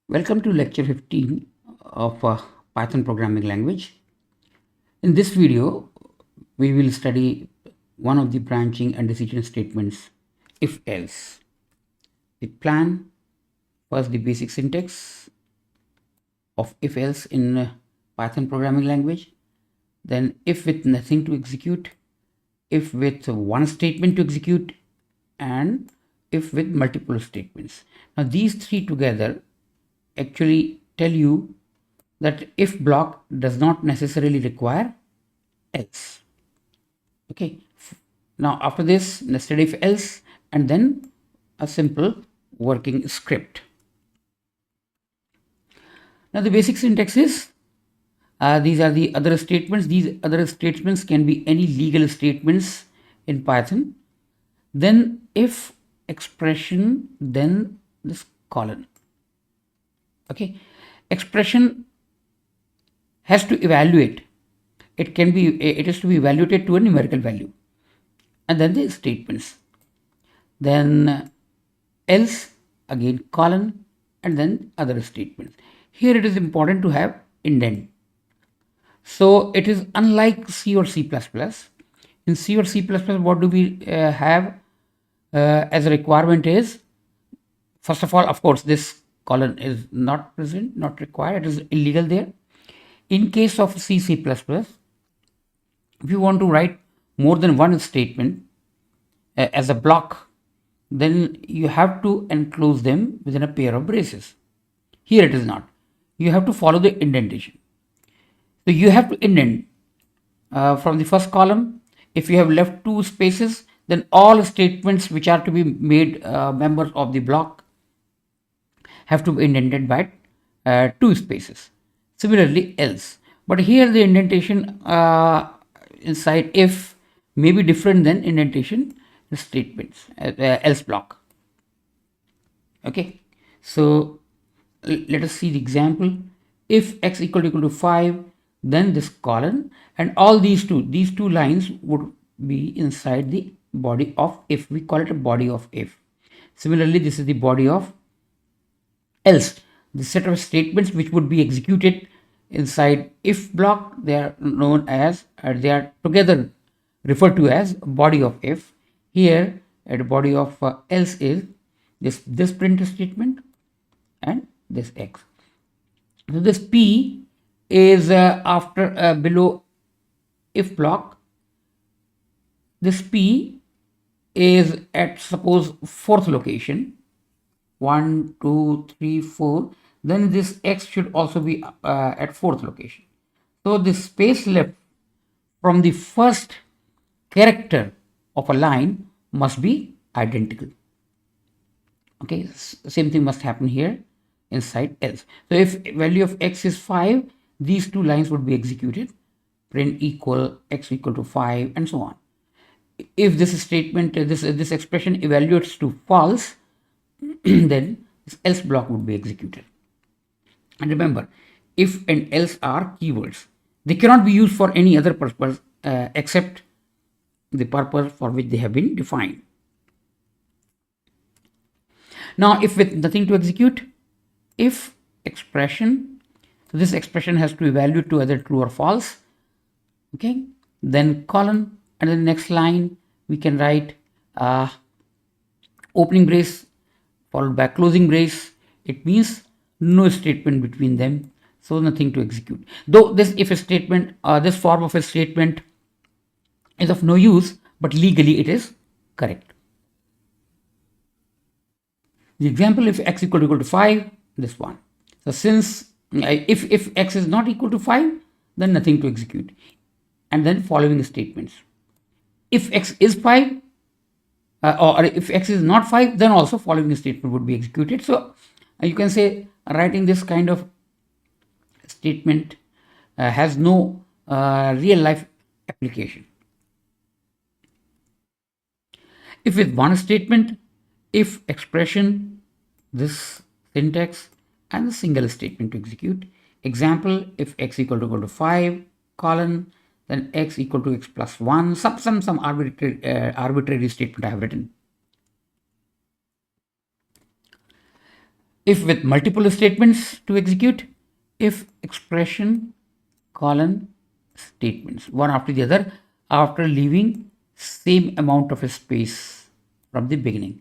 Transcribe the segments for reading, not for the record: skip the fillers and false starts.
Welcome to lecture 15 of Python programming language. In this video, we will study one of the branching and decision statements, if else. The plan, first the basic syntax of if else in Python programming language, then if with nothing to execute, if with one statement to execute, and if with multiple statements. Now these three together actually tell you that if block does not necessarily require else. Okay, now after this, nested if else, and then a simple working script. Now the basic syntax is these are the other statements. These other statements can be any legal statements in Python. Then if expression, then this colon. Okay, expression has to evaluate. It is to be evaluated to a numerical value, and then the statements. Then else, again colon, and then other statements. Here it is important to have indent. So it is unlike C or C++. In C or C++, what do we have as a requirement is, first of all, of course, this colon is not present, not required, it is illegal there. In case of C, C++, if you want to write more than one statement as a block, then you have to enclose them within a pair of braces. Here it is not. You have to follow the indentation. So you have to indent from the first column. If you have left two spaces, then all statements which are to be made members of the block have to be indented by two spaces. Similarly, else. But here the indentation inside if may be different than indentation statements, else block. Okay, so let us see the example. If x equal to 5, then this colon, and all these two lines would be inside the body of if. We call it a body of if. Similarly, this is the body of else. The set of statements which would be executed inside if block, they are known as, they are together referred to as body of if. Here at the body of else is this print statement and this x. So this p is after below if block. This p is at, suppose, fourth location, 1 2 3 4, then this x should also be at fourth location. So the space left from the first character of a line must be identical. Okay, same thing must happen here inside else. So if value of x is 5, these two lines would be executed, print equal x equal to 5, and so on. If this statement, this expression evaluates to false, then this else block would be executed. And remember, if and else are keywords. They cannot be used for any other purpose except the purpose for which they have been defined. Now, if with nothing to execute, if expression, so this expression has to evaluate to either true or false. Okay, then colon, and the next line we can write opening brace followed by closing brace. It means no statement between them, so nothing to execute. Though this if a statement, this form of a statement is of no use, but legally it is correct. The example, if x equal to 5, this one. So since if x is not equal to 5, then nothing to execute, and then following statements. If x is 5, or if x is not 5, then also following statement would be executed. So you can say writing this kind of statement has no real life application. If with one statement, if expression, this syntax, and the single statement to execute. Example, if x equal to 5, colon, then x equal to x plus 1, some arbitrary statement I have written. If with multiple statements to execute, if expression colon statements one after the other after leaving same amount of space from the beginning.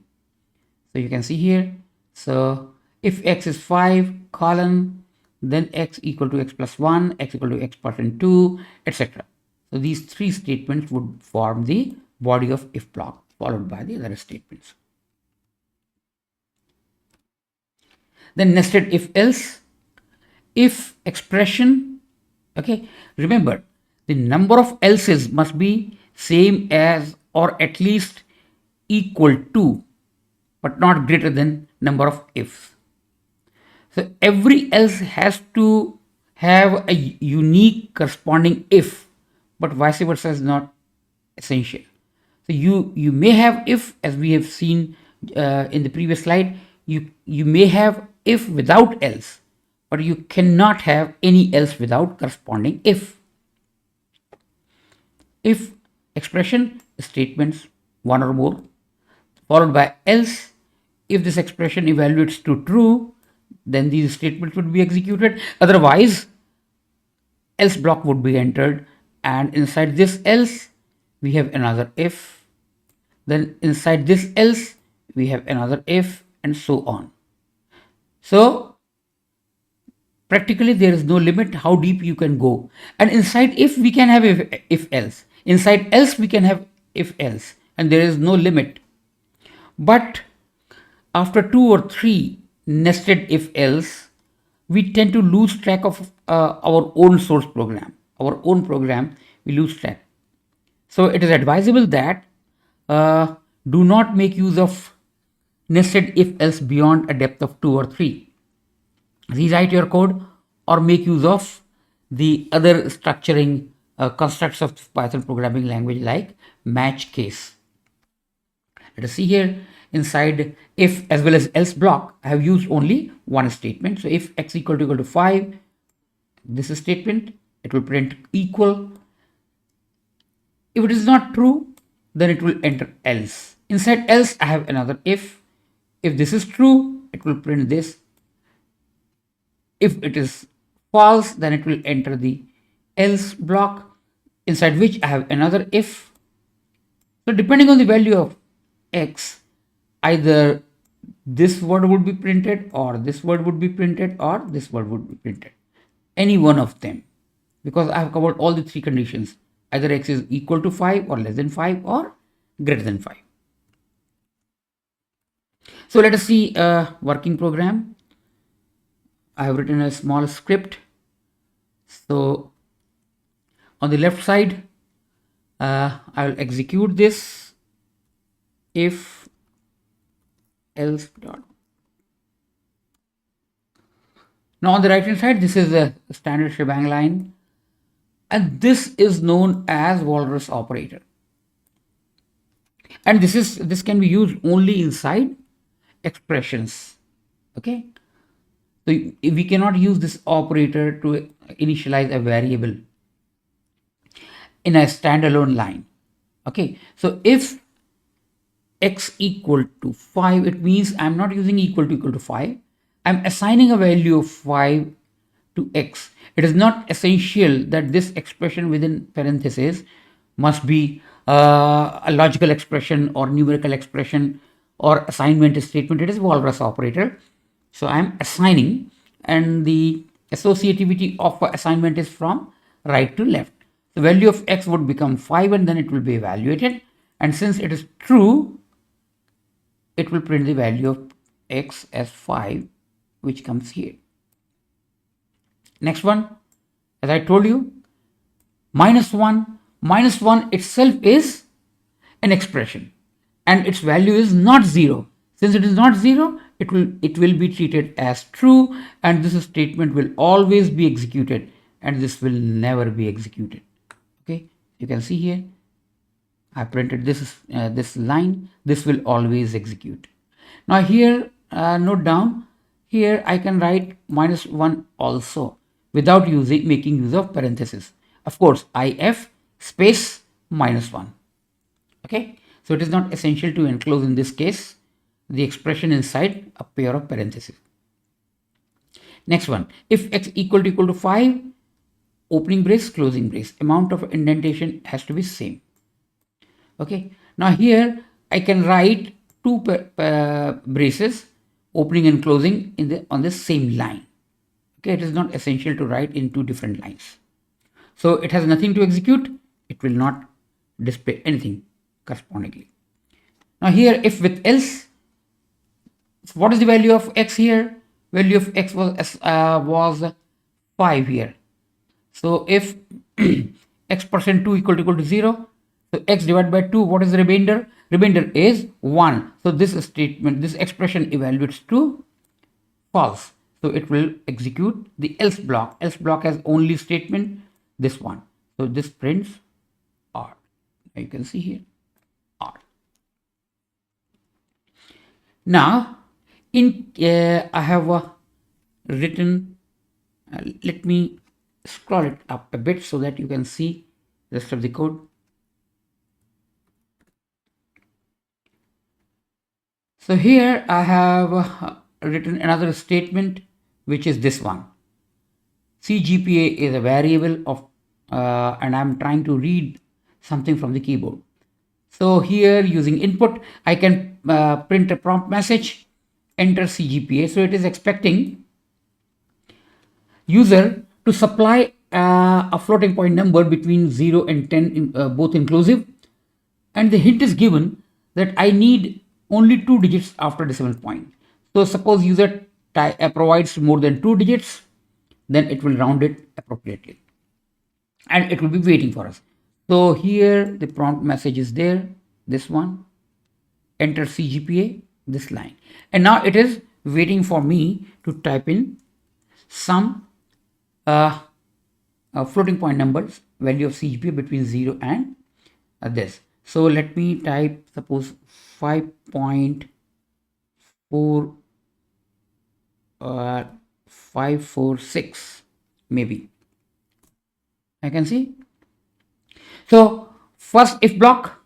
So you can see here, so if x is 5 colon, then x equal to x plus 1, x equal to x percent 2, etc. So these three statements would form the body of if block, followed by the other statements. Then nested if else, if expression, okay, remember the number of else's must be same as or at least equal to, but not greater than number of ifs. So every else has to have a unique corresponding if, but vice versa is not essential. So you may have if, as we have seen in the previous slide, you may have if without else, but you cannot have any else without corresponding if. If expression statements one or more, followed by else. If this expression evaluates to true, then these statements would be executed. Otherwise, else block would be entered, and inside this else we have another if, then inside this else we have another if, and so on. So practically there is no limit how deep you can go, and inside if we can have if else, inside else we can have if else, and there is no limit. But after 2 or 3 nested if else, we tend to lose track of our own source program, our own program, we lose track. So it is advisable that do not make use of nested if else beyond a depth of 2 or 3. Rewrite your code or make use of the other structuring constructs of Python programming language like match case. Let us see here, inside if as well as else block, I have used only one statement. So if x equal to 5, this is statement, it will print equal. If it is not true, then it will enter else. Inside else, I have another if. If this is true, it will print this. If it is false, then it will enter the else block, inside which I have another if. So depending on the value of x, either this word would be printed, or this word would be printed, or this word would be printed. Any one of them, because I have covered all the three conditions. Either x is equal to 5 or less than 5 or greater than 5. So let us see a working program. I have written a small script. So on the left side, I will execute this if else dot. Now on the right hand side, this is a standard shebang line, and this is known as walrus operator, and this can be used only inside expressions. Okay, so we cannot use this operator to initialize a variable in a standalone line. Okay, so if x equal to 5, it means I'm not using equal to 5. I'm assigning a value of 5 to x. It is not essential that this expression within parentheses must be a logical expression or numerical expression or assignment statement. It is walrus operator. So I'm assigning, and the associativity of assignment is from right to left. The value of x would become 5, and then it will be evaluated, and since it is true, it will print the value of x as 5, which comes here. Next one, as I told you, minus 1 itself is an expression, and its value is not 0. Since it is not 0, it will be treated as true, and this statement will always be executed, and this will never be executed. Okay, you can see here I printed this line. This will always execute. Now here, note down, here I can write minus 1 also without making use of parentheses. Of course, if space minus 1. Okay, so it is not essential to enclose in this case the expression inside a pair of parentheses. Next one, if x equal to 5, opening brace, closing brace, amount of indentation has to be same. Okay, now here I can write two braces, opening and closing, on the same line. Okay, it is not essential to write in two different lines. So it has nothing to execute, it will not display anything correspondingly. Now here, if with else, what is the value of x here? Value of x was 5 here. So if x percent 2 equal to 0, so x divided by 2, what is the remainder? Remainder is 1. So this statement, this expression evaluates to false. So it will execute the else block. Else block has only statement, this one. So this prints R. Now you can see here R. Now in I have written, let me scroll it up a bit so that you can see the rest of the code. So here I have written another statement, which is this one. CGPA is a variable of and I'm trying to read something from the keyboard. So here, using input, I can print a prompt message, enter CGPA. So it is expecting user to supply a floating point number between 0 and 10, both inclusive, and the hint is given that I need only 2 digits after decimal point. So suppose user provides more than 2 digits, then it will round it appropriately and it will be waiting for us. So here the prompt message is there, this one, enter CGPA, this line, and now it is waiting for me to type in some floating point numbers, value of CGPA between 0 and this. So let me type, suppose 5.546 maybe. I can see. So first if block,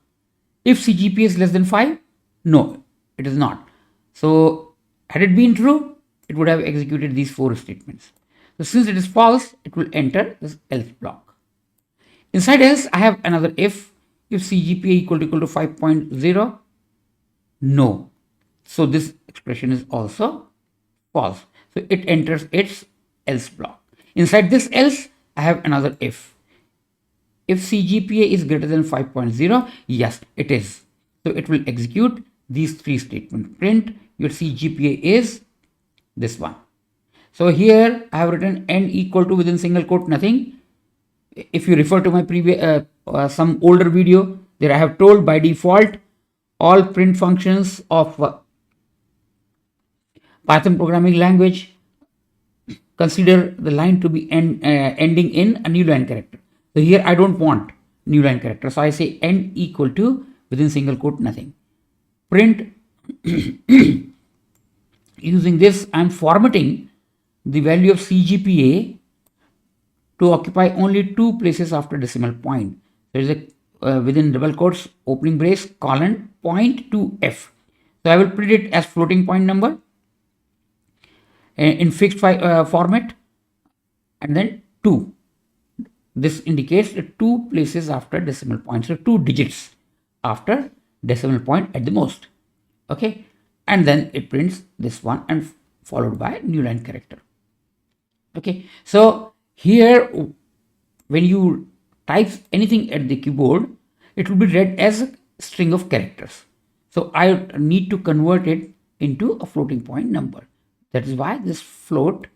if CGPA is less than 5, no, it is not. So had it been true, it would have executed these 4 statements. So since it is false, it will enter this else block. Inside else, I have another if CGPA equal to 5.0, no. So this expression is also false. So it enters its else block. Inside this else, I have another if. If CGPA is greater than 5.0, yes, it is. So it will execute these 3 statements. Print your CGPA is this one. So here I have written n equal to, within single quote, nothing. If you refer to my previous some older video, there I have told by default all print functions of Python programming language consider the line to be ending in a new line character. So here I don't want new line character, so I say n equal to, within single quote, nothing. Print using this, I am formatting the value of CGPA to occupy only 2 places after decimal point. There is a within double quotes, opening brace, colon, point to F. So I will print it as floating point number in fixed format, and then 2. This indicates 2 places after decimal point, so 2 digits after decimal point at the most. Okay, and then it prints this one and followed by new line character. Okay, so here when you type anything at the keyboard, it will be read as a string of characters. So I need to convert it into a floating point number. That is why this float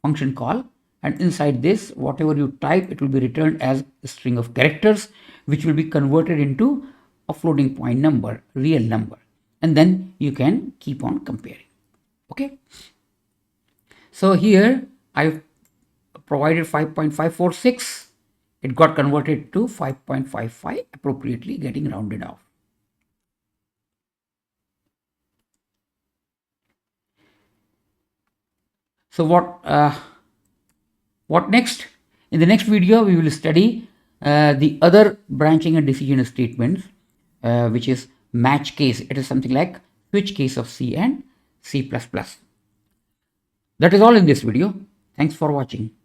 function call, and inside this, whatever you type, it will be returned as a string of characters, which will be converted into a floating point number, real number, and then you can keep on comparing. Okay, so here I've provided 5.546, it got converted to 5.55, appropriately getting rounded off. So what next? In the next video, we will study the other branching and decision statements, which is match case. It is something like switch case of C and C++. That is all in this video. Thanks for watching.